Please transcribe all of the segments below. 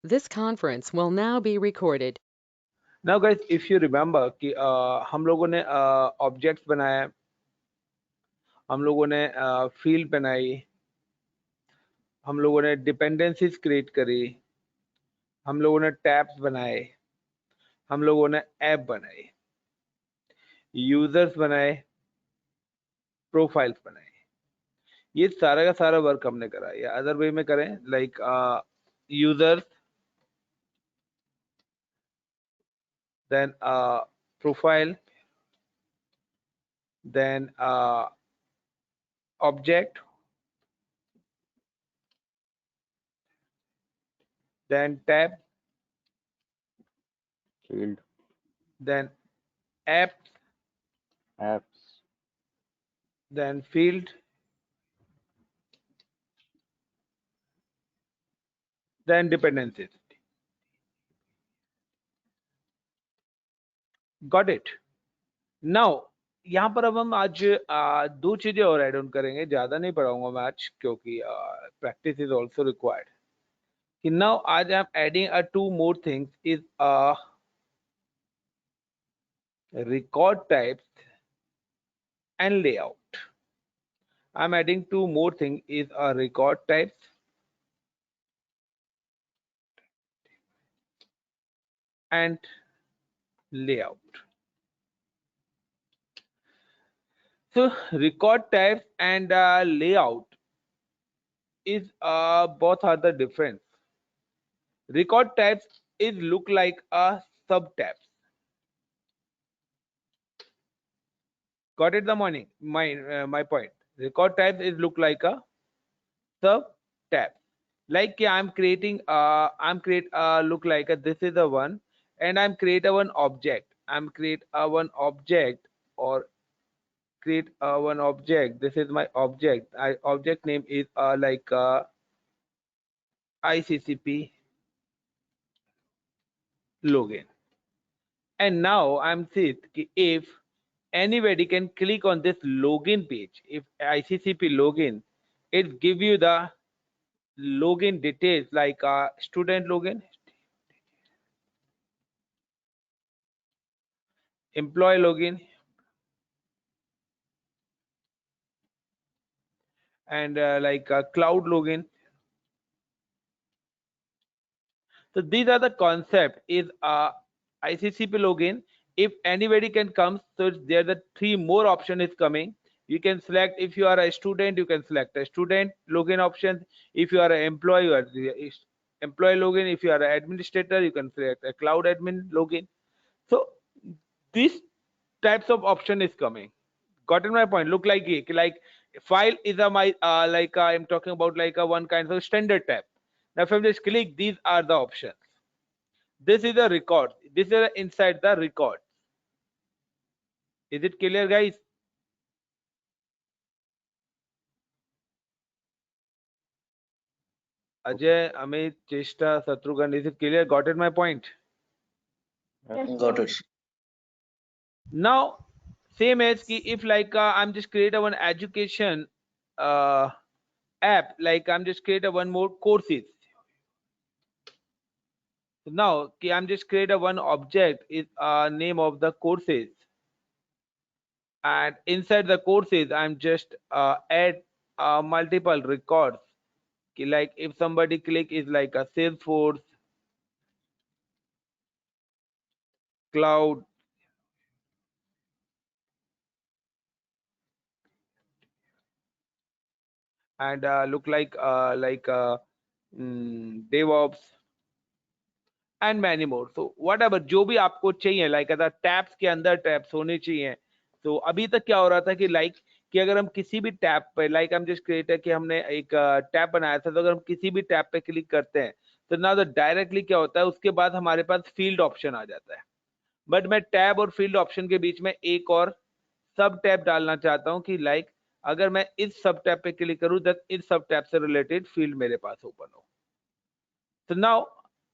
This conference will now be recorded. Now guys, if you remember कि हम लोगों ने ऑब्जेक्ट्स बनाए, हम लोगों ने फील्ड बनाई, हम लोगों ने डिपेंडेंसीज क्रिएट करी, हम लोगों ने टैब्स बनाए, हम लोगों ने ऐप बनाए, यूजर्स बनाए, प्रोफाइल्स बनाए। ये सारा का सारा वर्क हमने करा, या अदर वे में करें like users, then profile, then object, then tab, field, then app, apps, then field, then dependencies. Got it? Now यहाँ पर अब हम आज दो चीजें और ऐड ऑन करेंगे, ज्यादा नहीं पढ़ाऊंगा मैं आज क्योंकि प्रैक्टिस इज ऑल्सो रिक्वायर्ड। कि नाउ आज I am adding two more things is record types and layout. I'm adding two more things is a record types and layout. So record types and layout is both are the difference. Record types is look like a sub tabs. Got it? The morning my point. Record types is look like a sub tab. Like I'm creating I'm create look like a, this is a one, and I'm create a one object. I'm create a one object or create a one object. This is my object. Object name is like ICCP login. And now I'm saying if anybody can click on this login page, if ICCP login, it give you the login details like student login, employee login, and like cloud login. So these are the concept is ICCP login. If anybody can come, so there the three more option is coming. You can select if you are a student, you can select a student login option. If you are an employee, you are the employee login. If you are an administrator, you can select a cloud admin login. So these types of option is coming. Gotten my point? Look like it, like file is a my like I'm talking about like a one kind of standard tab. Now if I just click, these are the options. This is a record. This is inside the record. Is it clear, guys? Ajay, Amit, Cheshta, Satrughan, is it clear? Got it my point? Got it. Now, same as ki if like I'm just create a one education uh, app, like I'm just create a one more courses. So now ki I'm just create a one object is name of the courses, and inside the courses I'm just add multiple records. Ki like if somebody click is like a Salesforce, cloud, and look like DevOps and many more. So whatever जो भी आपको चाहिए like अगर tabs के अंदर tabs होने चाहिए. तो अभी तक क्या हो रहा था कि like कि अगर हम किसी भी टैब पे like हम जिस क्रिएटर कि हमने एक टैब बनाया था, तो अगर हम किसी भी टैब पे क्लिक करते हैं तो ना तो डायरेक्टली क्या होता है, उसके बाद हमारे पास फील्ड ऑप्शन आ जाता है. बट मैं टैब और फील्ड ऑप्शन के बीच में एक और सब टैब डालना चाहता हूं कि लाइक अगर मैं इस सब टैब पे क्लिक करूं तो इस सब टैब से रिलेटेड फील्ड मेरे पास ओपन हो. तो नाउ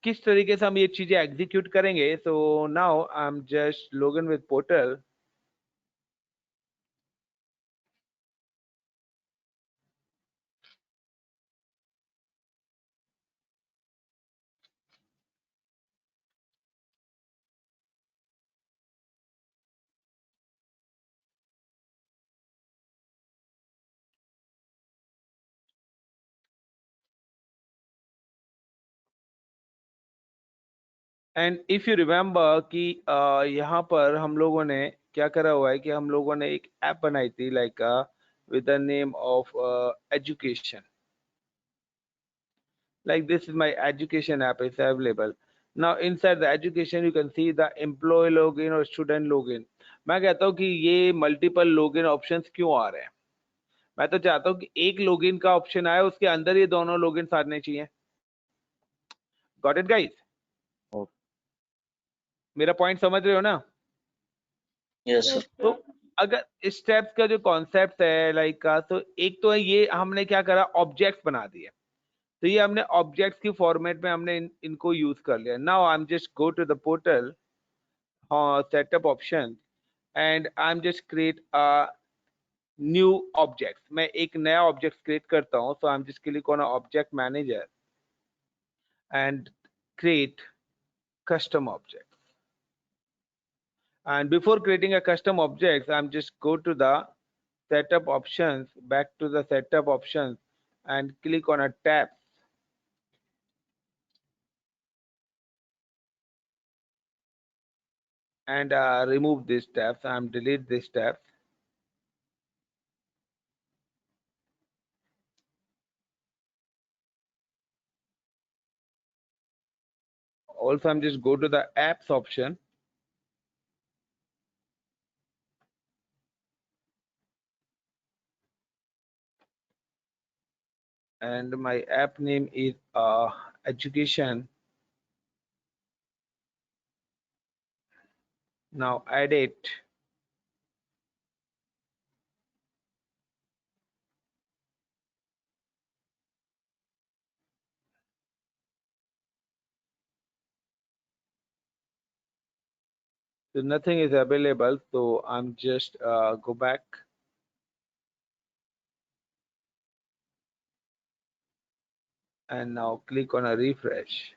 किस तरीके से हम ये चीजें एग्जीक्यूट करेंगे. So now I am just login with portal. And if you remember कि यहाँ पर हम लोगों ने क्या करा हुआ है कि हम लोगों ने एक ऐप बनाई थी like with the name of education. Like this is my education app is available. Now inside the education you can see the employee login or student login. मैं कहता हूँ कि ये मल्टीपल login options क्यों आ रहे हैं? मैं तो चाहता हूँ कि एक login का option आए उसके अंदर ये दोनों logins आने चाहिए. Got it guys? Okay. मेरा point समझ रहे हो ना? Yes, sir. तो अगर स्टेप्स का जो कॉन्सेप्ट है लाइक का तो एक तो है ये हमने क्या करा ऑब्जेक्ट्स बना दिए तो ये हमने ऑब्जेक्ट्स की फॉर्मेट में हमने इनको यूज कर लिया now I am just go to the portal setup option and I am just create a new object मैं एक नया ऑब्जेक्ट क्रिएट करता हूँ so I am just click on object manager and create custom object. And before creating a custom object, I'm just go to the setup options, back to the setup options and click on a tab. And remove these tabs. I'm delete these tabs. Also, I'm just go to the apps option. And my app name is education. Now add it. So nothing is available. So I'm just go back. And now click on a refresh.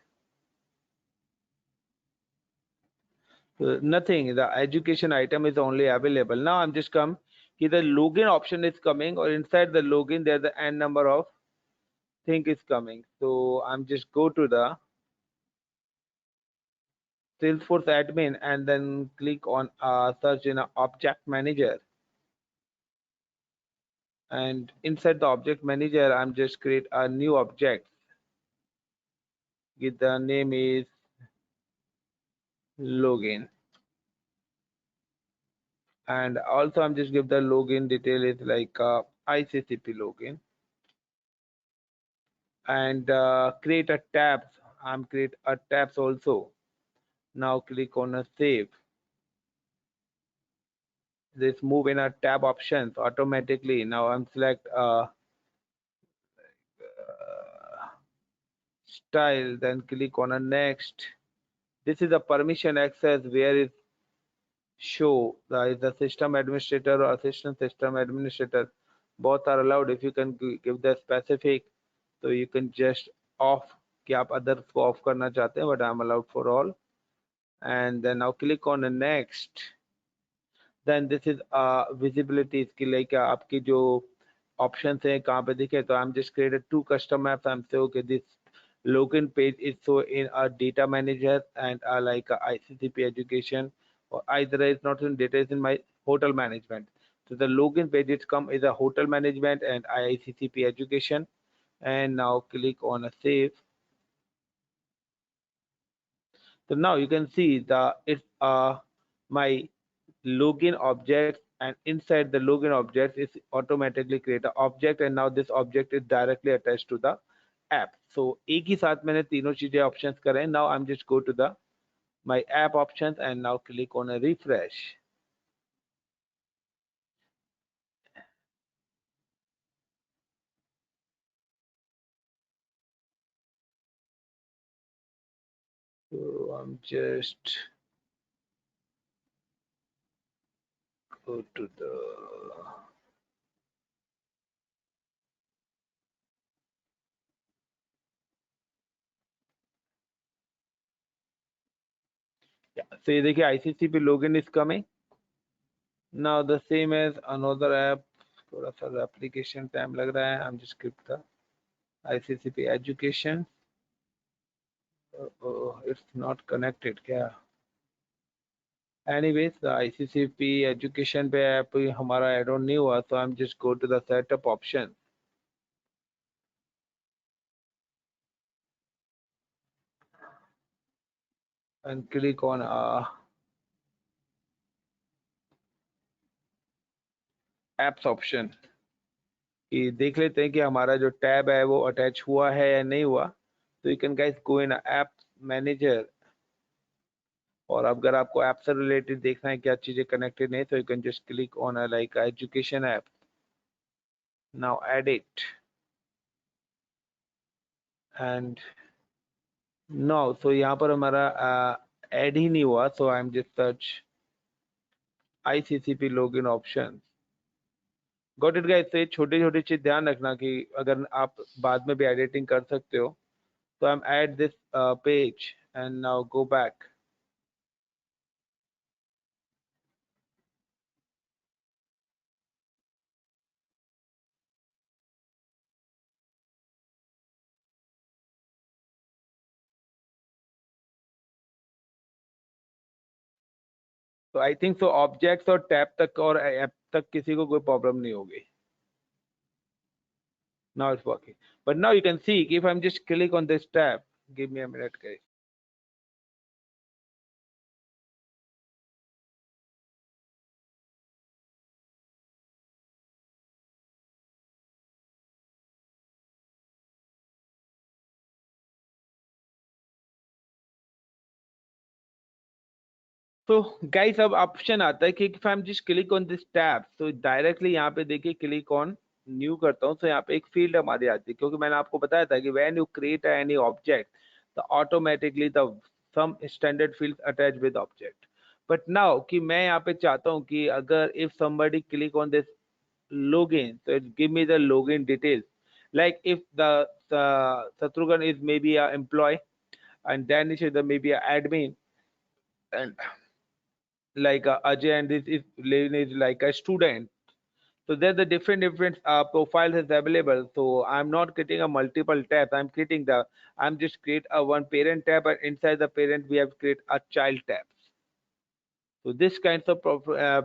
So nothing, the education item is only available. Now I'm just come, the login option is coming or inside the login there's the n number of thing is coming. So I'm just go to the Salesforce admin and then click on search in a object manager. And inside the object manager, I'm just create a new object. The name is login. And also I'm just give the login detail is like ICCP login. And create a tabs. I'm create a tabs also. Now click on a save. This move in a tab options automatically. Now I'm select style, then click on a next. This is a permission access where is show the system administrator or assistant system administrator. Both are allowed. If you can give the specific, so you can just off कि आप others को off करना चाहते हैं, but I'm allowed for all. And then now click on the next. Then this is visibility इसकी like आपकी जो options हैं कहाँ पे दिखे तो I'm just created two custom maps. I'm say okay this login page is so in a data manager and like a ICCP education or either is not in data is in my hotel management. So the login page is come is a hotel management and ICCP education. And now click on a save. So now you can see the it's my login object and inside the login object is automatically create an object and now this object is directly attached to the app. So एक ही साथ मैंने तीनों चीजें options करें. Now I'm just go to the my app options and now click on a refresh. So I'm just go to the so ये देखिए ICCP login is coming. Now the same as another app. थोड़ा सा application time लग रहा है. I'm just skip the ICCP education. It's not connected क्या? Anyways, the ICCP education पे app हमारा add on नहीं हुआ, so I'm just go to the setup option. And click on apps option. कि देख लेते हैं कि हमारा जो टैब है वो अटैच हुआ है या नहीं हुआ. तो you can guys go in app manager, और अगर आपको ऐप से रिलेटेड देखना है क्या चीजें कनेक्टेड नहीं, तो you can just click on a like education app. Now add it. And no, so यहाँ पर हमारा ऐड ही नहीं हुआ, so I'm just search ICCP login options. Got it guys? तो ये छोटी छोटी चीज ध्यान रखना कि अगर आप बाद में भी एडिटिंग कर सकते हो. So I'm add this page and now go back. तो आई थिंक सो ऑब्जेक्ट्स और टैब तक और ऐप तक किसी को कोई प्रॉब्लम नहीं होगी. Now it's working. But now you can see if I'm just click on this tab, give me a minute guys. तो गाइस अब ऑप्शन आता है कि if I am just click on this tab, तो directly यहाँ पे देखिए click on new करता हूँ, तो यहाँ पे एक फील्ड हमारी आती है, क्योंकि मैंने आपको बताया था कि when you create any object तो automatically the some standard field attach with object. But now कि मैं यहाँ पे चाहता हूँ कि अगर if somebody click on this login, so it give me the login details, like if the Shatrughan is maybe a employee and Danish is the maybe a admin, and like Ajay and this is Lane is like a student. So there the different profiles is available. So I'm not creating a multiple tabs. I'm just create a one parent tab, and inside the parent we have create a child tabs. So this kinds of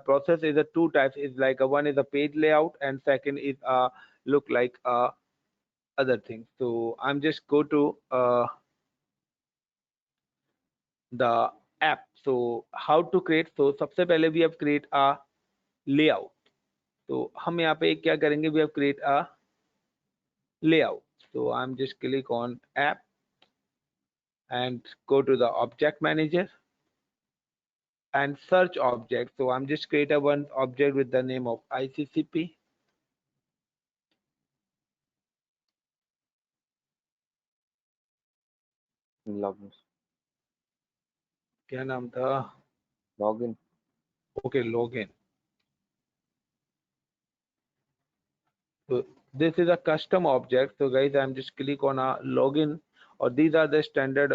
process is a two types. Is like a one is a page layout and second is look like other things. So I'm just go to the app. So how to create? So सबसे पहले we have create a layout. तो हम यहाँ पे क्या करेंगे, we have create a layout. So I'm just click on app and go to the object manager and search object. So I'm just create a one object with the name of ICCP. Login. क्या नाम था? Login. Okay, login. So this is a custom object. So guys, I'm just click on a login, or these are the standard.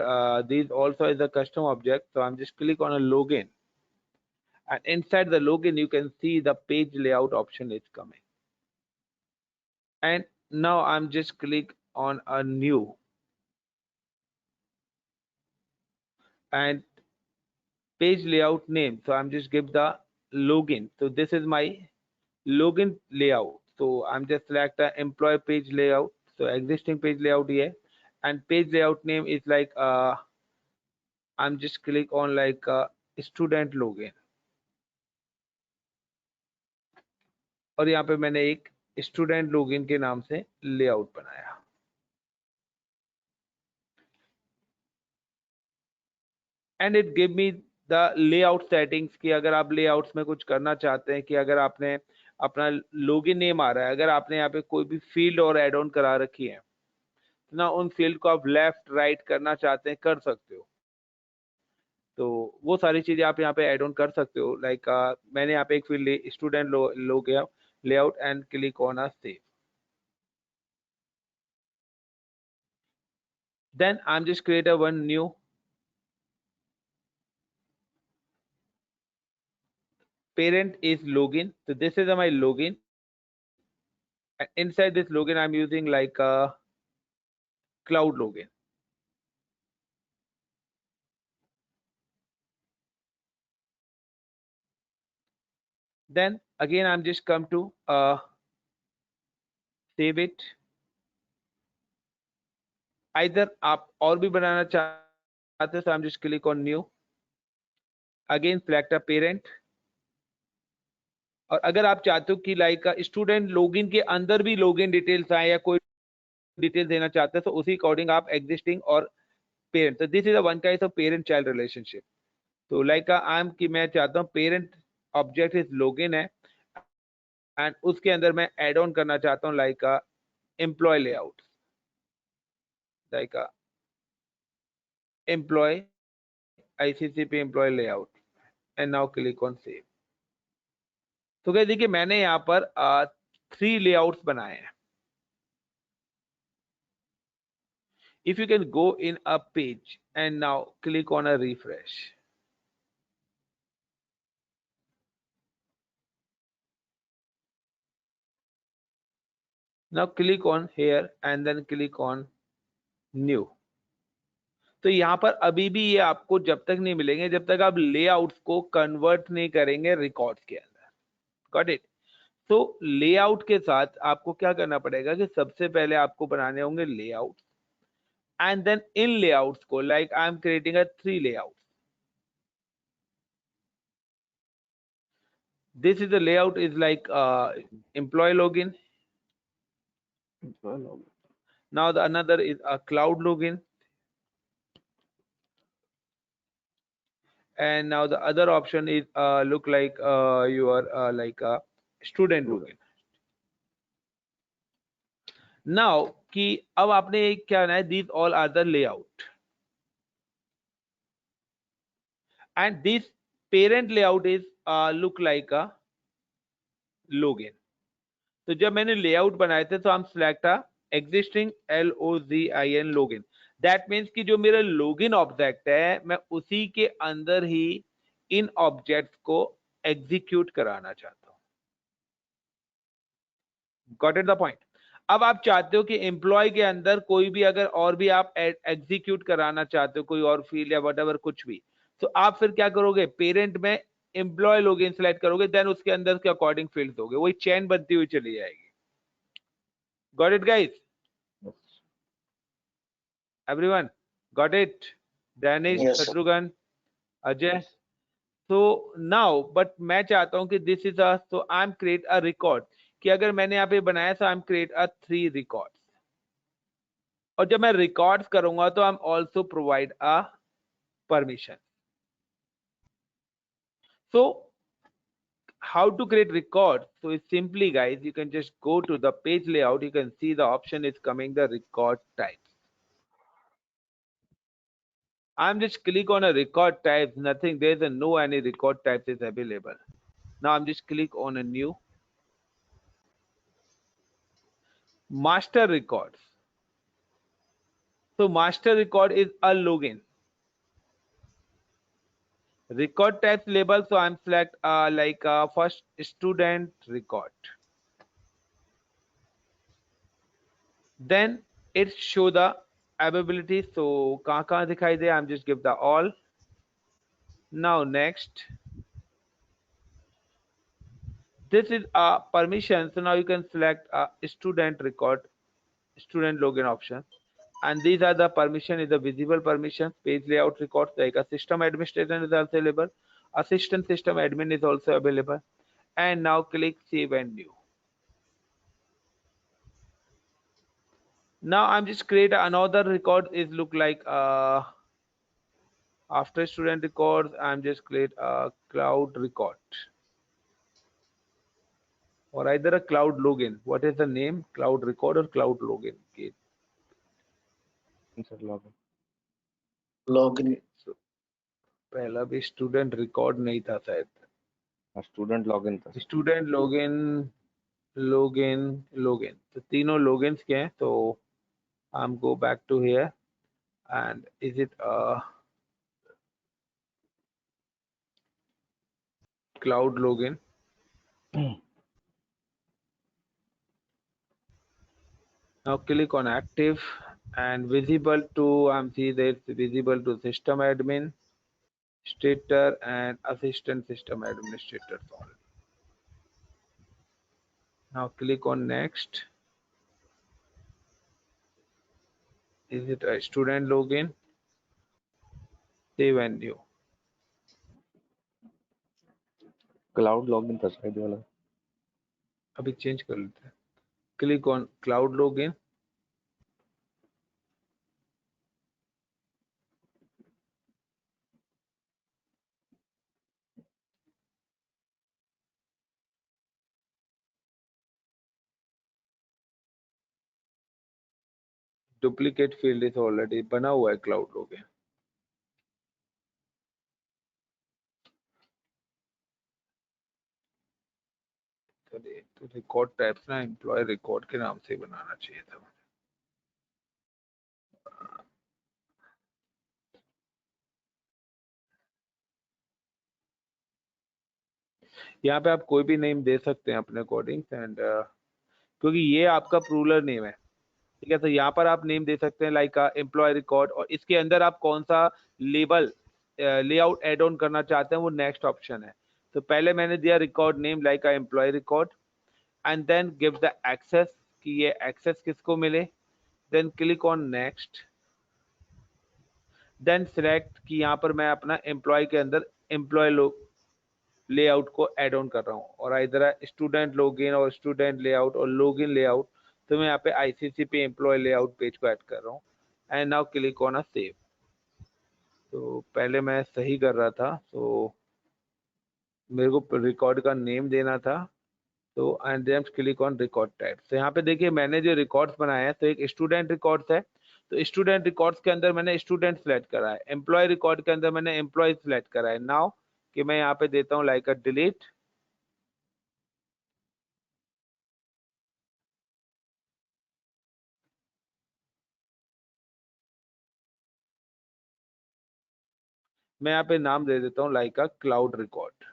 These also is a custom object. So I'm just click on a login, and inside the login you can see the page layout option is coming. And now I'm just click on a new and page layout name. So I'm just give the login. So this is my login layout. So I'm just select the employee page layout. So existing page layout here, and page layout name is like I'm just click on like student login, और यहाँ पे मैंने एक student login के नाम से layout बनाया. And it give me the layout settings की अगर आप लेआउट्स में कुछ करना चाहते हैं, कि अगर आपने अपना लॉगिन नेम आ रहा है, अगर आपने यहाँ पे कोई भी फील्ड और एड ऑन करा रखी है, तो ना उन फील्ड को आप लेफ्ट राइट करना चाहते हैं कर सकते हो. तो वो सारी चीजें आप यहाँ पे एड ऑन कर सकते हो. लाइक मैंने यहाँ पे एक फील्ड स्टूडेंट लो गया layout and click on a save. Then I'm just create a one new parent is login. So this is my login. And inside this login, I'm using like a cloud login. then again I'm just come to save it. Either आप और भी बनाना चाहते हो, so I'm just click on new. Again select a parent. और अगर आप चाहते हो कि लाइक स्टूडेंट लॉगिन के अंदर भी लॉगिन डिटेल्स आए या कोई डिटेल्स देना चाहते हैं, तो उसी अकॉर्डिंग आप एग्जिस्टिंग और पेरेंट, तो this is one kind of parent child relationship. तो लाइक आई एम कि मैं चाहता हूँ पेरेंट ऑब्जेक्ट इज लॉगिन है एंड उसके अंदर मैं ऐड ऑन करना चाहता हूँ like employ layout, like employ ICCP employ layout and now click on save. तो क्या देखिए मैंने यहाँ पर 3 लेआउट्स बनाए हैं. If you can go in a page and now click on a refresh. Now click on here and then click on new. तो यहाँ पर अभी भी ये आपको जब तक नहीं मिलेंगे जब तक आप लेआउट्स को कन्वर्ट नहीं करेंगे रिकॉर्ड्स के अंदर. Got it. तो लेआउट के साथ आपको क्या करना पड़ेगा कि सबसे पहले आपको बनाने होंगे layout and then in layouts को like I am creating a 3 layout. This is the layout is like employee login. Now the another is a cloud login. And now the other option is look like your like a student login. Now कि अब आपने क्या करना है, these all are the layout and this parent layout is look like a login. तो जब मैंने layout बनाए थे तो हम select existing LOGIN login. That means कि जो मेरा लॉगिन ऑब्जेक्ट है मैं उसी के अंदर ही इन ऑब्जेक्ट्स को एग्जीक्यूट कराना चाहता हूं. Got it the point. अब आप चाहते हो कि एम्प्लॉय के अंदर कोई भी अगर और भी आप एग्जीक्यूट कराना चाहते हो कोई और फील्ड या वट कुछ भी, तो आप फिर क्या करोगे, पेरेंट में एम्प्लॉय लॉगिन सेलेक्ट करोगे, देन उसके अंदर के अकॉर्डिंग फील्ड दोगे, वही चेन बनती हुई चली जाएगी. Got it guys? Everyone got it? Danish, Yes, sir. Shatrughan, Ajay. So now but मैं चाहता हूं कि this is a, so I'm create a record कि अगर मैंने यहाँ पे बनाया तो I'm create a 3 records और जब मैं records करूंगा तो I'm also provide a permission. So how to create record? So it's simply guys, you can just go to the page layout, you can see the option is coming the record types. I'm just click on a record type, nothing, there's a no any record types is available. Now I'm just click on a new master records. So master record is a login. Record types label, so I'm select like first student record. Then it show the availability, so kahan dikhai de, I'm just give the all. Now next, this is a permission, so now you can select a student record, student login option, and these are the permission is the visible permission, page layout records, like a system administrator is also available, assistant system admin is also available, and now click save and new. Now I'm just create another record is look like after student records, I'm just create a cloud record or either a cloud login. What is the name? Cloud record or cloud login? Okay. Insert login. Login. So पहला भी student record नहीं था शायद. Student login था. Student login, login. तो तीनों logins के हैं. तो I'm go back to here and is it cloud login? Now click on active and visible to see that it's visible to system admin, stator and assistant system administrator only. Now click on next. Is it a student login? Save and new. Cloud login था शायद वाला। अभी change कर लेते हैं। Click on cloud login. Duplicate field is already बना हुआ है cloud login. तो रिकॉर्ड टाइप्स ना एम्प्लॉय रिकॉर्ड के नाम से बनाना चाहिए था। यहाँ पे आप कोई भी नेम दे सकते हैं अपने अकॉर्डिंग एंड क्योंकि ये आपका प्रूलर नेम है, ठीक है। तो यहाँ पर आप नेम दे सकते हैं लाइक एम्प्लॉय रिकॉर्ड, और इसके अंदर आप कौन सा लेबल लेआउट एड ऑन करना चाहते हैं वो नेक्स्ट ऑप्शन है। तो पहले मैंने दिया record name like employ record and then give the access कि ये एक्सेस किसको मिले, then click on next, then select कि यहाँ पर मैं अपना एम्प्लॉय के अंदर एम्प्लॉय लेआउट को ऐड ऑन कर रहा हूँ, और इधर स्टूडेंट लॉगिन और स्टूडेंट लेआउट और लॉगिन लेआउट। तो मैं यहाँ पे आईसीसीपी एम्प्लॉय लेआउट पेज को ऐड कर रहा हूँ and now click on a save. तो पहले मैं सही कर रहा था, तो मेरे को रिकॉर्ड का नेम देना था, तो and then click on record type. तो यहाँ पे देखिए मैंने जो रिकॉर्ड्स बनाए हैं, तो एक स्टूडेंट रिकॉर्ड्स है, तो स्टूडेंट रिकॉर्ड्स के अंदर मैंने स्टूडेंट सेलेक्ट करा है, एम्प्लॉय रिकॉर्ड के अंदर मैंने एम्प्लॉय सेलेक्ट करा है। नाउ कि मैं यहाँ पे देता हूँ लाइक अ डिलीट, मैं यहाँ पे नाम दे देता हूँ लाइक अ क्लाउड रिकॉर्ड।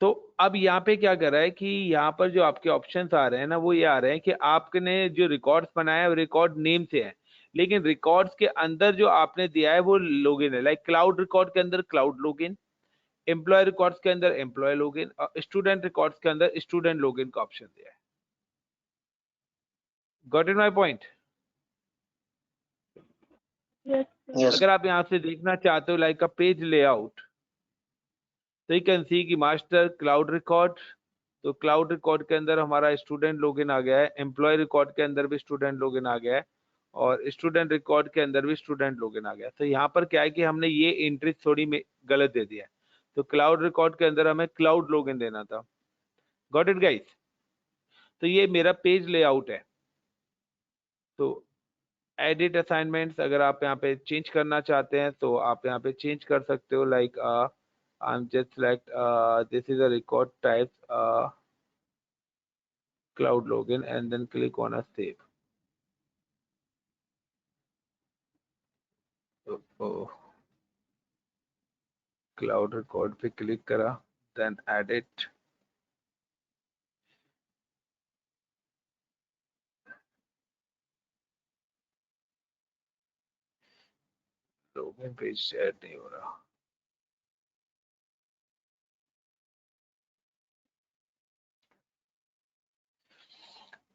तो अब यहाँ पे क्या कर रहा है कि यहाँ पर जो आपके ऑप्शंस आ रहे हैं ना, वो ये आ रहे हैं कि आपने जो रिकॉर्ड्स बनाया है वो रिकॉर्ड नेम से है, लेकिन रिकॉर्ड्स के अंदर जो आपने दिया है वो लॉगिन है। लाइक क्लाउड रिकॉर्ड के अंदर क्लाउड लॉगिन, एम्प्लॉय रिकॉर्ड्स के अंदर एम्प्लॉय लॉगिन, और स्टूडेंट रिकॉर्ड्स के अंदर स्टूडेंट लॉगिन का ऑप्शन दिया है। Got it my point? Yes. अगर आप यहाँ से देखना चाहते हो लाइक अ पेज लेआउट, तो यू कैन सी कि मास्टर क्लाउड रिकॉर्ड, तो क्लाउड रिकॉर्ड के अंदर हमारा स्टूडेंट लॉगिन आ गया है, एम्प्लॉय रिकॉर्ड के अंदर भी स्टूडेंट लॉगिन आ गया है, और स्टूडेंट रिकॉर्ड के अंदर भी स्टूडेंट लॉगिन आ गया। तो यहाँ पर क्या है कि हमने ये एंट्री थोड़ी में गलत दे दिया है, तो क्लाउड रिकॉर्ड के अंदर हमें क्लाउड लॉगिन देना था। Got it guys? तो ये मेरा पेज लेआउट है। तो एडिट असाइनमेंट्स अगर आप यहाँ पे चेंज करना चाहते हैं तो आप यहाँ पे चेंज कर सकते हो, like I'm just select this is a record type cloud login and then click on a save. तो cloud record पे click करा, then edit, login page add नहीं हो रहा।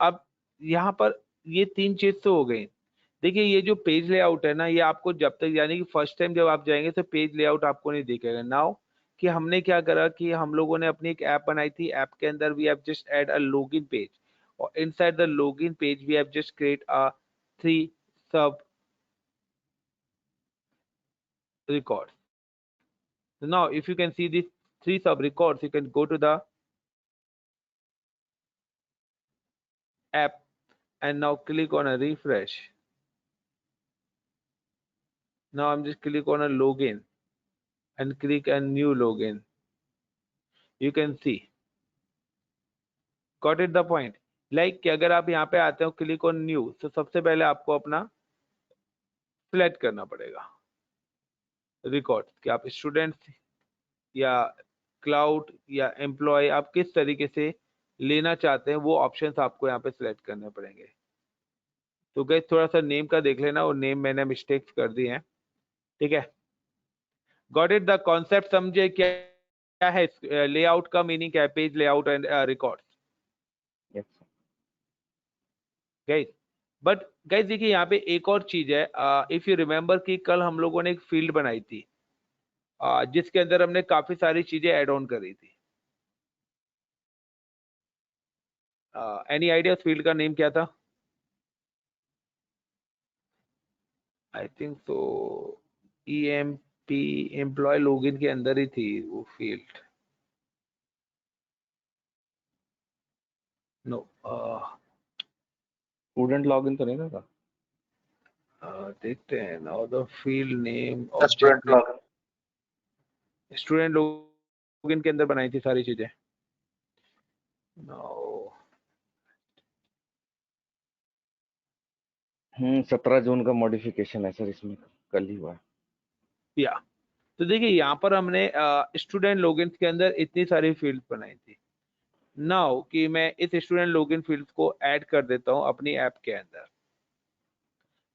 अब यहाँ पर ये तीन चीज तो हो गई। देखिए ये जो पेज लेआउट है ना, ये आपको जब तक, यानी कि फर्स्ट टाइम जब आप जाएंगे तो पेज लेआउट आपको नहीं दिखेगा। नाउ कि हमने क्या करा कि हम लोगों ने अपनी एक ऐप बनाई थी, ऐप के अंदर we have just add a login page, और inside the login page we have just create a 3 sub records. So now if you can see these 3 sub records, you can go to the app and now click on a refresh. Now I'm just click on a login and click a new login. You can see, got it the point? Like कि अगर आप यहाँ पे आते हो click on new, तो सबसे पहले आपको अपना सिलेक्ट करना पड़ेगा रिकॉर्ड कि आप स्टूडेंट या क्लाउड या एम्प्लॉय आप किस तरीके से लेना चाहते हैं, वो ऑप्शंस आपको यहाँ पे सिलेक्ट करने पड़ेंगे। तो गाइस थोड़ा सा नेम का देख लेना, और नेम मैंने मिस्टेक्स कर दी हैं, ठीक है। गॉट इट, द कॉन्सेप्ट समझे क्या क्या है? लेआउट का मीनिंग क्या है? Page layout and record, Yes, sir. Guys. But guys देखिए यहाँ पे एक और चीज है, इफ यू रिमेम्बर कि कल हम लोगों ने एक फील्ड बनाई थी, जिसके अंदर हमने काफी सारी चीजें ऐड ऑन करी थी। एनी आइडिया उस फील्ड का नेम क्या था? I think so EMP, employ login के अंदर ही थी वो फील्ड। नो, Student login तो नहीं ना था? देखते हैं now the field name The student object login. Student login के अंदर बनाई थी सारी चीजें। नाउ 17 जून का मॉडिफिकेशन है सर, इसमें कल ही हुआ है। या तो देखिए यहाँ पर हमने स्टूडेंट लॉगिन के अंदर इतनी सारी फील्ड बनाई थी। नाउ कि मैं इस स्टूडेंट लॉगिन फील्ड को ऐड कर देता हूँ अपनी ऐप के अंदर।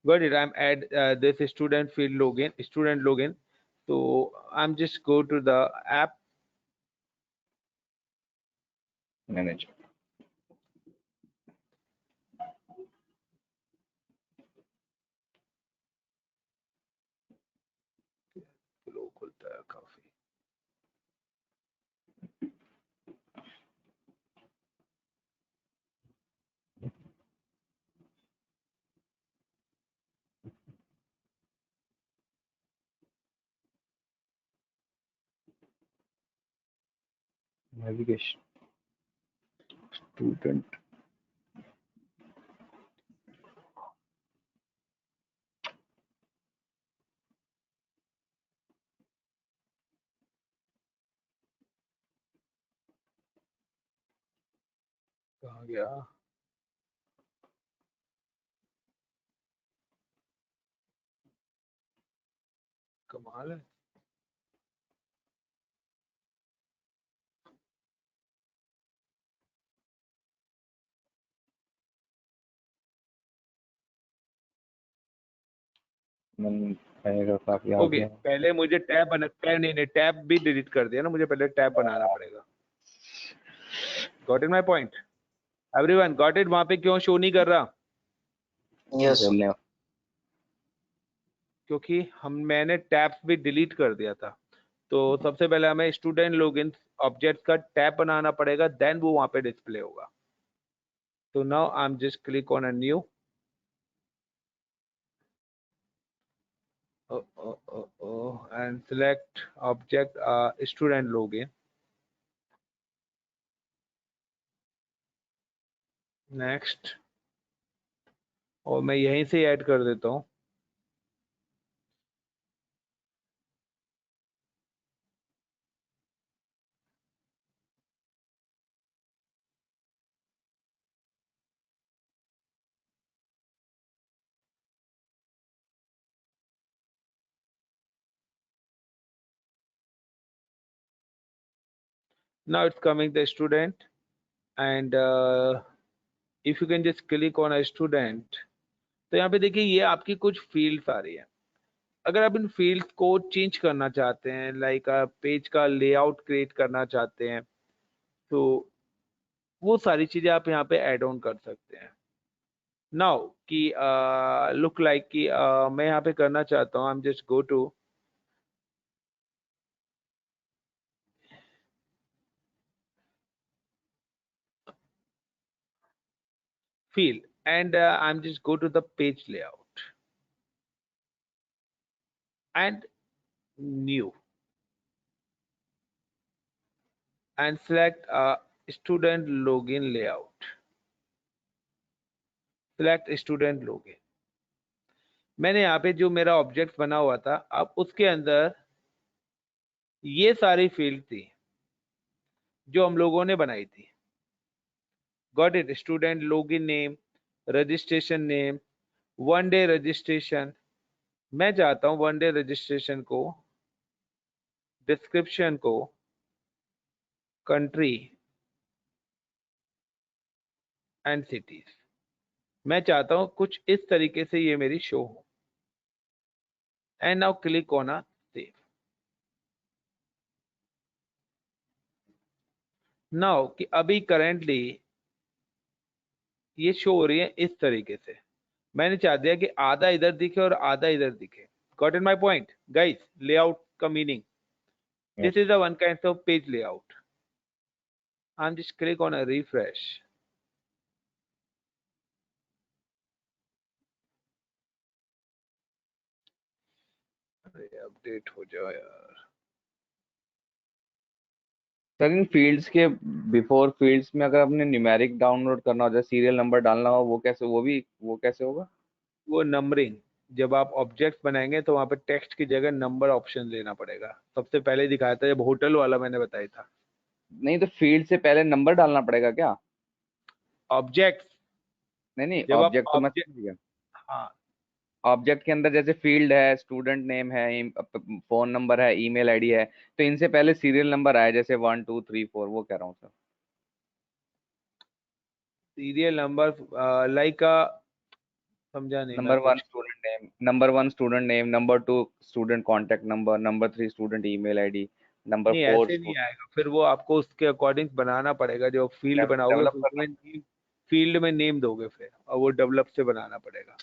Got it, I'm add this student field login, student login. So I'm just go to the app. Manager Flow खुलता है काफी। नेविगेशन स्टूडेंट कहाँ गया? कमाल है। मैनेजर काफी आ ओके, गया। पहले मुझे टैब नहीं, टैब भी डिलीट कर दिया ना, मुझे पहले टैब बनाना पड़ेगा। Got it my point? Everyone got it? वहां पे क्यों शो नहीं कर रहा? Yes. धन्यवाद। क्योंकि मैंने टैब्स भी डिलीट कर दिया था। तो सबसे पहले हमें स्टूडेंट लॉगिन ऑब्जेक्ट का टैब बनाना पड़ेगा, देन वो वहां पे डिस्प्ले होगा। तो now I am just click on a new and select object student login. Next, और मैं यहीं से ऐड कर देता हूँ। Now it's coming the student, and if you can just click on a student, तो यहाँ पे देखिए ये आपकी कुछ फील्ड्स आ रही है। अगर आप इन फील्ड्स को चेंज करना चाहते हैं, लाइक पेज का लेआउट क्रिएट करना चाहते हैं, तो वो सारी चीजें आप यहाँ पे ऐड ऑन कर सकते हैं। नाउ कि लुक लाइक कि मैं यहाँ पे करना चाहता हूँ, I am just go to field, and I'm just go to the page layout and new, and select student login layout. Select student login. मैंने यहाँ पे जो मेरा ऑब्जेक्ट बना हुआ था, अब उसके अंदर ये सारी फील्ड थी जो हम लोगों ने बनाई थी। Got it? Student login name, registration name, one day registration. मैं चाहता हूँ वन डे रजिस्ट्रेशन को, डिस्क्रिप्शन को, कंट्री एंड सिटीज। मैं चाहता हूं कुछ इस तरीके से ये मेरी शो हो। And now click on a save. Now कि अभी करेंटली ये शो हो रही है इस तरीके से। मैंने चाह दिया कि आधा इधर दिखे और आधा इधर दिखे। Got in my point guys? Layout का meaning, Yes. this is the one kind of page layout. I'm just click on a refresh. अरे अपडेट हो जाओ यार। सर इन फील्ड्स के बिफोर फील्ड्स में अगर अपने न्यूमेरिक डाउनलोड करना हो जाए, सीरियल नंबर डालना हो, वो कैसे, वो कैसे होगा? वो नंबरिंग, जब आप ऑब्जेक्ट बनाएंगे तो वहां पे टेक्स्ट की जगह नंबर ऑप्शन लेना पड़ेगा। सबसे पहले दिखाया था जब होटल वाला मैंने बताया था। नहीं तो फील्ड से पहले नंबर डालना पड़ेगा क्या? ऑब्जेक्ट, नहीं नहीं, जब आप ऑब्जेक्ट तो मैं ऑब्जेक्ट, समझ गया। हाँ ऑब्जेक्ट के अंदर जैसे फील्ड है, स्टूडेंट नेम है, फोन नंबर है, ईमेल आईडी है, तो इनसे पहले सीरियल नंबर आए जैसे 1 2 3 4, वो कह रहा हूँ सर। सीरियल नंबर लाइक समझा नहीं मैं नंबर वन कुछ। Student name, number 1 student name, number 2 student contact number, number 3 student email ID, number नहीं 4 ऐसे नहीं आएगा, फिर वो आपको उसके अकॉर्डिंग बनाना पड़ेगा। जो फील्ड बनाओगे डेवलप फिर करना। उसमें फील्ड में नेम दोगे फिर, और वो डेवलप से बनाना पड़ेगा।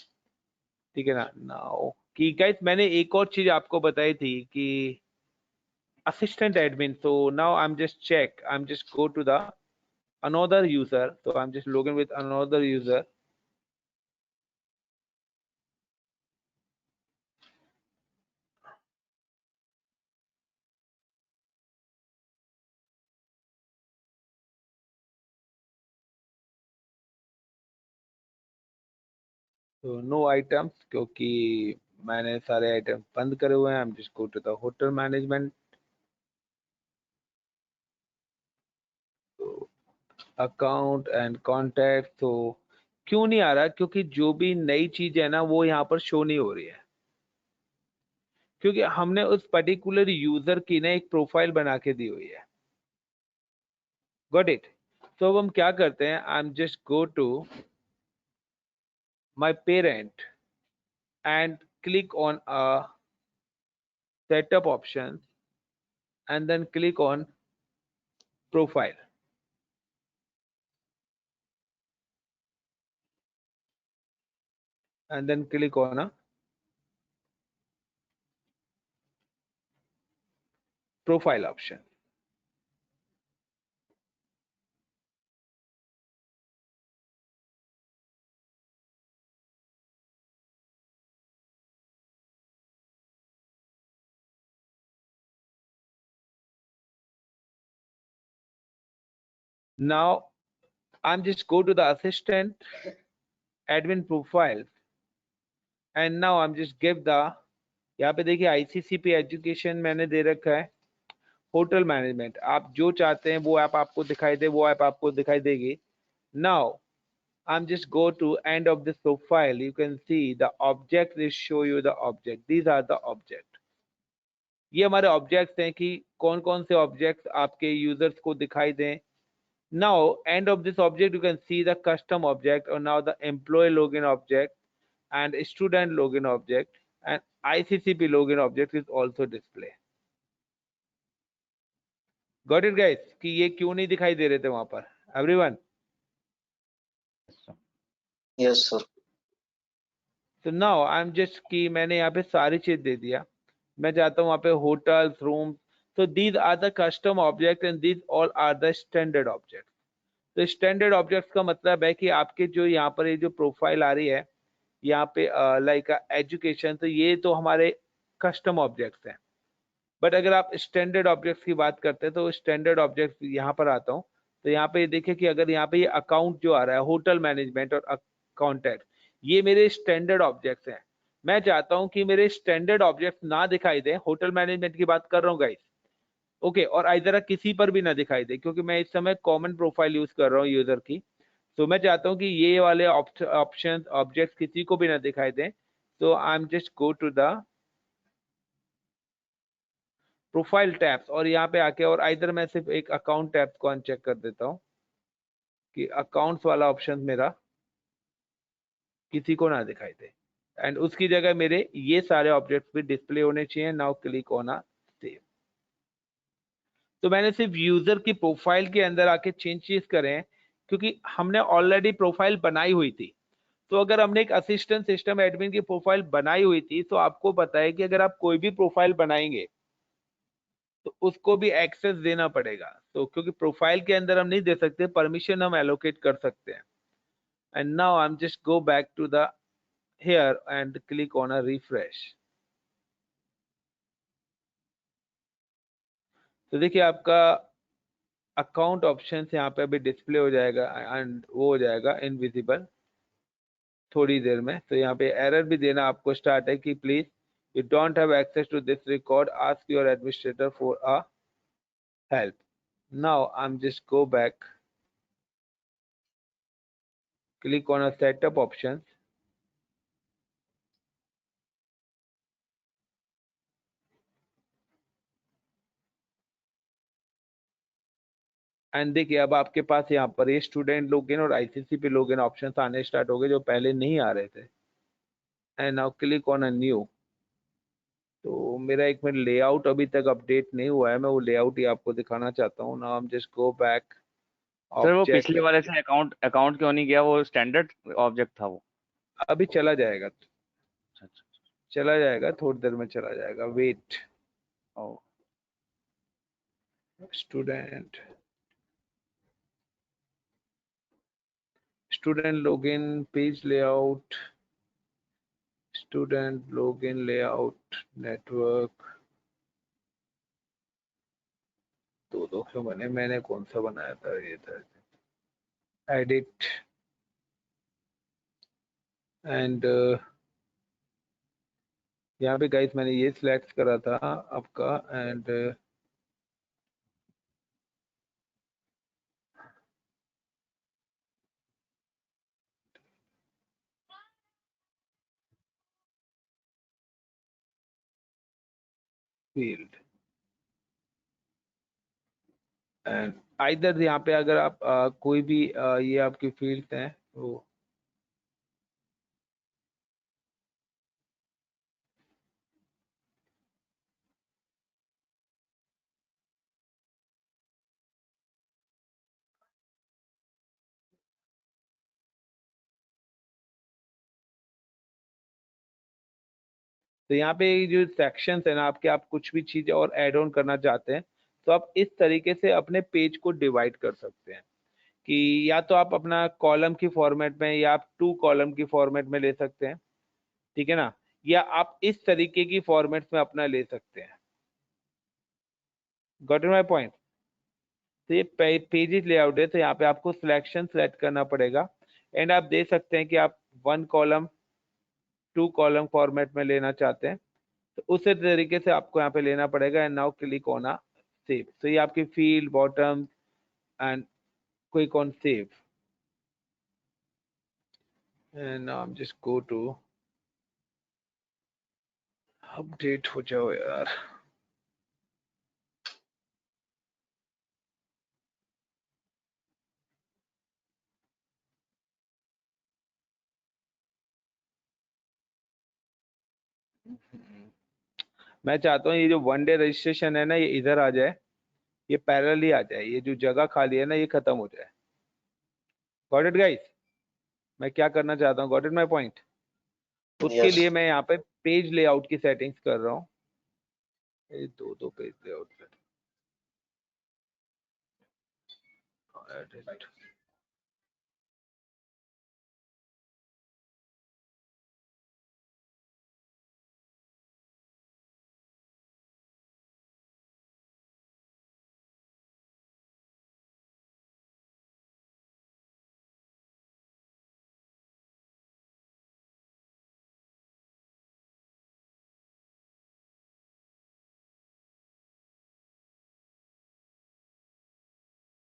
ठीक है ना? नाउ कि गाइस मैंने एक और चीज आपको बताई थी कि assistant admin. So now I'm just go to the another user. So I'm just login with another user. So no items क्योंकि मैंने सारे आइटम बंद करे हुए हैं। I'm just go to the hotel management. So account and contact. तो क्यों नहीं आ रहा? क्योंकि जो भी नई चीज है ना वो यहाँ पर शो नहीं हो रही है, क्योंकि हमने उस पर्टिकुलर यूजर की ना एक प्रोफाइल बना के दी हुई है। Got it? तो अब हम क्या करते हैं, I am just go to my parent and click on setup options and then click on profile and then click on a profile option. Now I'm just go to the assistant admin profile and now I'm just give the, यहाँ पे देखिए ICCP education मैंने दे रखा है, hotel management. आप जो चाहते हैं वो ऐप आपको दिखाई दे, वो ऐप आपको दिखाई देगी। Now I'm just go to end of this profile. You can see the object is show you the object. These are the object. ये हमारे ऑब्जेक्ट्स हैं कि कौन कौन से ऑब्जेक्ट्स आपके यूजर्स को दिखाई दें। Now end of this object you can see the custom object, or now the employee login object and student login object and ICCP login object is also display. Got it guys? कि ये क्यों नहीं दिखाई दे रहे थे वहां पर? Everyone? Yes, sir. So now I'm just कि मैंने यहाँ पे सारी चीज दे दिया। मैं चाहता हूँ वहाँ पे hotels, room. So these are the custom object and these all are the standard object. तो स्टैंडर्ड ऑब्जेक्ट्स का मतलब है कि आपके जो यहाँ पर ये जो प्रोफाइल आ रही है यहाँ पे लाइक एजुकेशन, तो ये तो हमारे कस्टम ऑब्जेक्ट्स हैं। बट अगर आप स्टैंडर्ड ऑब्जेक्ट्स की बात करते हैं तो स्टैंडर्ड ऑब्जेक्ट्स यहाँ पर आता हूँ। तो यहाँ पे देखिए कि अगर यहाँ पे ये अकाउंट जो आ रहा है, होटल मैनेजमेंट और कॉन्टैक्ट, ये मेरे स्टैंडर्ड ऑब्जेक्ट्स हैं। मैं चाहता हूँ कि मेरे स्टैंडर्ड ऑब्जेक्ट्स ना दिखाई दे, होटल मैनेजमेंट की बात कर रहा हूँ गाइस, ओके, और इधर किसी पर भी ना दिखाई दे, क्योंकि मैं इस समय कॉमन प्रोफाइल यूज कर रहा हूँ यूजर की। तो मैं चाहता हूँ कि ये वाले ऑप्शन ऑब्जेक्ट किसी को भी ना दिखाई दें। तो I am just go to the profile tabs और यहाँ पे आके, और इधर मैं सिर्फ एक अकाउंट टैब को अनचेक कर देता हूँ कि अकाउंट्स वाला ऑप्शन मेरा किसी को ना दिखाई दे, एंड उसकी जगह मेरे ये सारे ऑब्जेक्ट्स भी डिस्प्ले होने चाहिए। Now click on save. तो मैंने सिर्फ यूजर की प्रोफाइल के अंदर आके चेंजेस करे हैं, क्योंकि हमने ऑलरेडी प्रोफाइल बनाई हुई थी। तो अगर हमने एक असिस्टेंट सिस्टम एडमिन की प्रोफाइल बनाई हुई थी, तो आपको पता है कि अगर आप कोई भी प्रोफाइल बनाएंगे तो उसको भी एक्सेस देना पड़ेगा। तो क्योंकि प्रोफाइल के अंदर हम नहीं दे सकते, परमिशन हम एलोकेट कर सकते हैं। And now I am just go back to the here and click on a refresh. तो देखिए आपका अकाउंट ऑप्शन यहाँ पे अभी डिस्प्ले हो जाएगा एंड वो हो जाएगा इनविजिबल थोड़ी देर में। तो यहाँ पे एरर भी देना आपको स्टार्ट है कि please you don't have access to this record, ask your administrator for a help. Now I am just go back, click on a setup options, and देखिए अब आपके पास यहाँ पर ये स्टूडेंट लॉगिन और ICCP लॉगिन ऑप्शंस आने start हो गए जो पहले नहीं आ रहे थे। And now click on a new. तो मेरा एक मिनट लेआउट अभी तक अपडेट नहीं हुआ है, मैं वो लेआउट ही आपको दिखाना चाहता हूँ। Now I am just go back sir वो ऑब्जेक्ट। पिछले वाले से अकाउंट क्यों नहीं गया? वो स्टैंडर्ड ऑब्जेक्ट था वो। अभी चला जाएगा, अच्छा अच्छा। चला जाएगा, थोड़ी देर में चला जाएगा, wait. Oh student student login page layout, student login layout network. दो क्यों बने, मैंने कौन सा बनाया था, ये था एडिट एंड यहाँ पे गाइस मैंने ये सिलेक्ट करा था आपका एंड फील्ड एंड आइदर यहाँ पे अगर आप कोई भी ये आपकी फील्ड हैं तो यहाँ पे जो सेक्शंस है ना आपके, आप कुछ भी चीज और ऐड ऑन करना चाहते हैं तो आप इस तरीके से अपने पेज को डिवाइड कर सकते हैं कि या तो आप अपना कॉलम की फॉर्मेट में या आप 2 कॉलम की फॉर्मेट में ले सकते हैं, ठीक है ना, या आप इस तरीके की फॉर्मेट में अपना ले सकते हैं। Got it my point. तो ये पेजेस लेआउट है, तो यहाँ पे आपको सिलेक्शन सेलेक्ट करना पड़ेगा एंड आप दे सकते हैं कि आप 1 कॉलम 2 कॉलम फॉर्मेट में लेना चाहते हैं, तो उसी तरीके से आपको यहाँ पे लेना पड़ेगा। And now click on save. तो ये आपकी field bottom and click on save and now I am just go to update. हो जाओ यार। मैं चाहता हूँ ये जो 1 डे रजिस्ट्रेशन है ना ये इधर आ जाए, ये पैरेलल ही आ जाए, ये जो जगह खाली है ना ये खत्म हो जाए। गॉट इट गाइस, मैं क्या करना चाहता हूँ, गॉट इट माय पॉइंट। उसके Yes. लिए मैं यहाँ पे पेज लेआउट की सेटिंग्स कर रहा हूँ। ये दो page layout edit.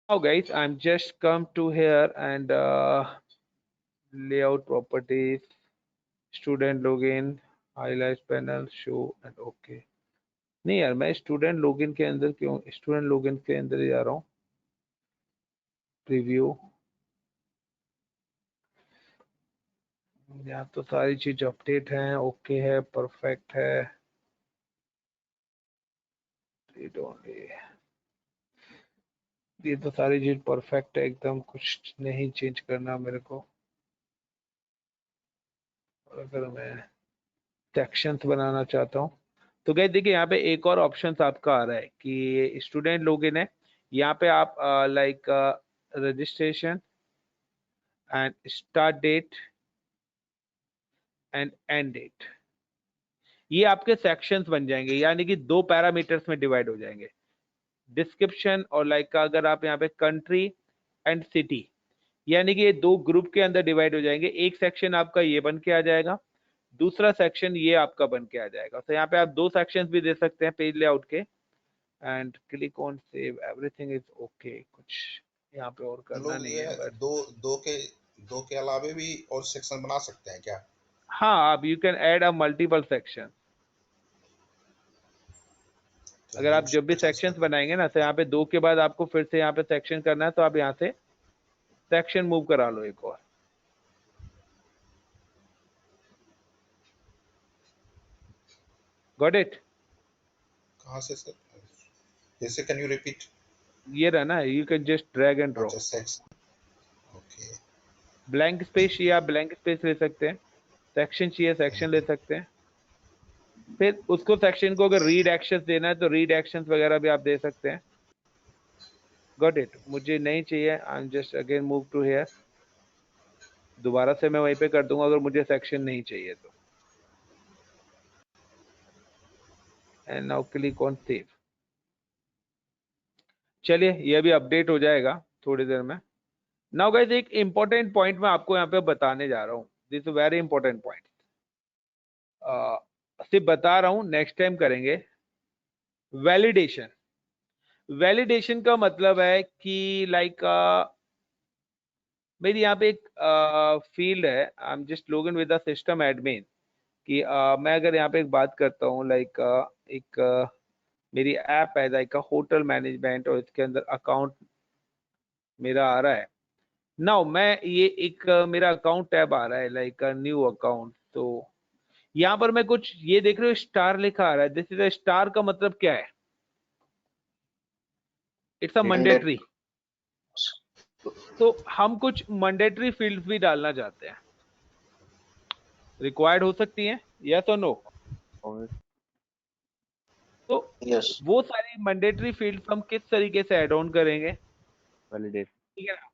Now guys, I'm just come to here and layout properties, student login, highlights panel, show and okay। नहीं यार, मैं स्टूडेंट लॉगिन के अंदर क्यों, स्टूडेंट लॉगिन के अंदर ही जा रहा हूँ। प्रीव्यू यहाँ तो सारी चीज अपडेट है, ओके है, परफेक्ट है। ये तो सारी चीज परफेक्ट है एकदम, कुछ नहीं चेंज करना मेरे को। और अगर मैं सेक्शंस बनाना चाहता हूँ तो गए देखिए यहाँ पे एक और ऑप्शन आपका आ रहा है कि स्टूडेंट लॉगिन है। यहाँ पे आप like registration and start date and end date, ये आपके सेक्शंस बन जाएंगे, यानी कि 2 पैरामीटर्स में डिवाइड हो जाएंगे। डिस्क्रिप्शन और लाइक का अगर आप यहाँ पे कंट्री एंड सिटी, यानी कि ये 2 ग्रुप के अंदर डिवाइड हो जाएंगे। एक सेक्शन आपका ये बन के आ जाएगा, दूसरा सेक्शन ये आपका बन के आ जाएगा। तो यहाँ पे आप 2 सेक्शंस भी दे सकते हैं पेज लेआउट के। And click on save, everything is okay. कुछ यहाँ पे और करना लोग नहीं ये है बस। दो के अलावे भी और सेक्शन बना सकते हैं क्या? हाँ, आप you can add a multiple section. तो अगर आप जब भी कुछ सेक्शंस बनाएंगे ना, तो यहाँ पे 2 के बाद आपको फिर से यहाँ पे सेक्शन करना है, तो आप यहाँ से सेक्शन मूव करा लो एक और। Got it? कहाँ से सर? जैसे कैन यू रिपीट? ये रहा ना, you can just drag and drop. अच्छा, सेक्शन, ओके। ब्लैंक स्पेस चाहिए, आप ब्लैंक स्पेस ले सकते हैं। सेक्शन चाहिए, सेक्शन ले सकते हैं। फिर उसको सेक्शन को अगर रीड एक्शंस देना है तो रीड एक्शंस वगैरह भी आप दे सकते हैं। Got it? मुझे नहीं चाहिए, I am just again move to here. दोबारा से मैं वहीं पे कर दूंगा अगर मुझे सेक्शन नहीं चाहिए तो। And now click on save. चलिए, ये भी अपडेट हो जाएगा थोड़ी देर में। नाउ गाइस, एक इंपॉर्टेंट पॉइंट मैं आपको यहाँ पे बताने जा रहा हूँ। This is very important point. सिर्फ बता रहा हूँ, नेक्स्ट टाइम करेंगे। वैलिडेशन। वैलिडेशन का मतलब है कि लाइक मेरी यहाँ पे एक फील्ड है, आई am just login with the system admin, कि मैं अगर यहाँ पे एक बात करता हूँ लाइक एक मेरी ऐप है लाइक होटल मैनेजमेंट, और इसके अंदर अकाउंट मेरा आ रहा है। नाउ मैं ये एक मेरा अकाउंट टैब आ रहा है लाइक न्यू अकाउंट। तो यहाँ पर मैं कुछ ये देख रहे हो स्टार लिखा आ रहा है। दिस इज अ स्टार का मतलब क्या है? It's a mandatory. तो हम कुछ मैंडेटरी फील्ड्स भी डालना चाहते हैं, रिक्वायर्ड हो सकती हैं, यस और नो? तो Yes. वो सारी मैंडेटरी फील्ड्स हम किस तरीके से ऐड ऑन करेंगे? वैलिडेट। ठीक है ना?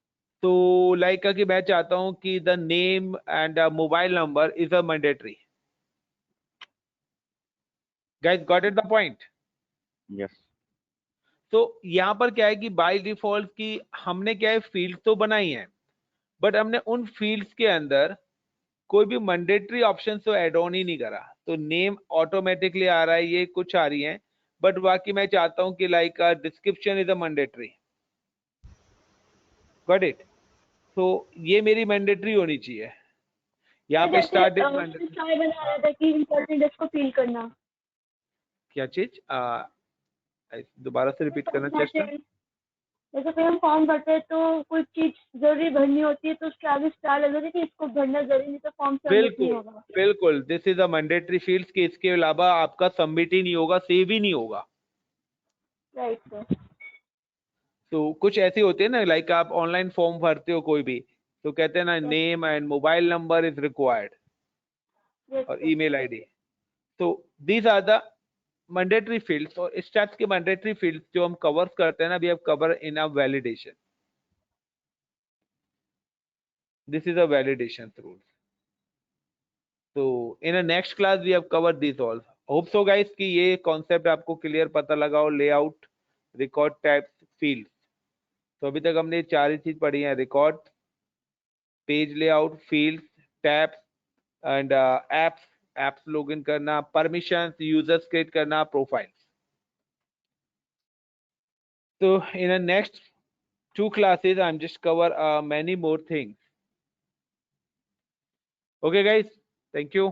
तो लाइक कि मैं चाहता हूं कि the name and mobile number is a mandatory. Guys got it the point? Yes. तो यहाँ पर क्या है कि बाय डिफॉल्ट की हमने क्या है, फील्ड तो बनाई है, बट हमने उन फील्ड्स के अंदर कोई भी मैंडेटरी ऑप्शन तो ऐड ऑन ही नहीं करा। तो नेम ऑटोमेटिकली आ रहा है, ये कुछ आ रही है, बट बाकी मैं चाहता हूं कि like description is a mandatory. Got it? तो ये मेरी मैंडेटरी होनी चाहिए। यहाँ पे स्टार्ट डेट मैंडेटरी। स्टार बना रहा था कि इम्पोर्टेंट इसको फील करना। क्या चीज? दोबारा से रिपीट करना चेस्टर। जैसे कोई हम फॉर्म भरते हैं तो कोई चीज जरूरी भरनी होती है तो उसके आगे स्टार लगा देते हैं कि इसको भरना जरूरी, नहीं तो फॉर्म सबमिट नहीं बिल्कुल होगा। बिल्कुल, this is a mandatory fields के इसके अलावा आपका सबमिट ही नहीं होगा, सेव ही नहीं होगा। Right sir. तो कुछ ऐसे होते हैं ना, लाइक आप ऑनलाइन फॉर्म भरते हो कोई भी, तो कहते हैं ना name and mobile number is required और ईमेल आईडी। तो these are the mandatory fields, और इस टाइप के मैंडेटरी फील्ड्स जो हम कवर करते हैं ना, we have cover in a validation. This is a validation rule. तो in a next class we have cover this all. Hope so guys कि ये कॉन्सेप्ट आपको क्लियर पता लगा हो। Layout, record types, field. तो अभी तक हमने 4 ही चीज पढ़ी है: record, page layout, field, tabs and apps. Apps login करना, परमिशंस, यूजर्स क्रिएट करना, profiles. So in the next 2 classes, I'm just cover many more things. Okay, guys. Thank you.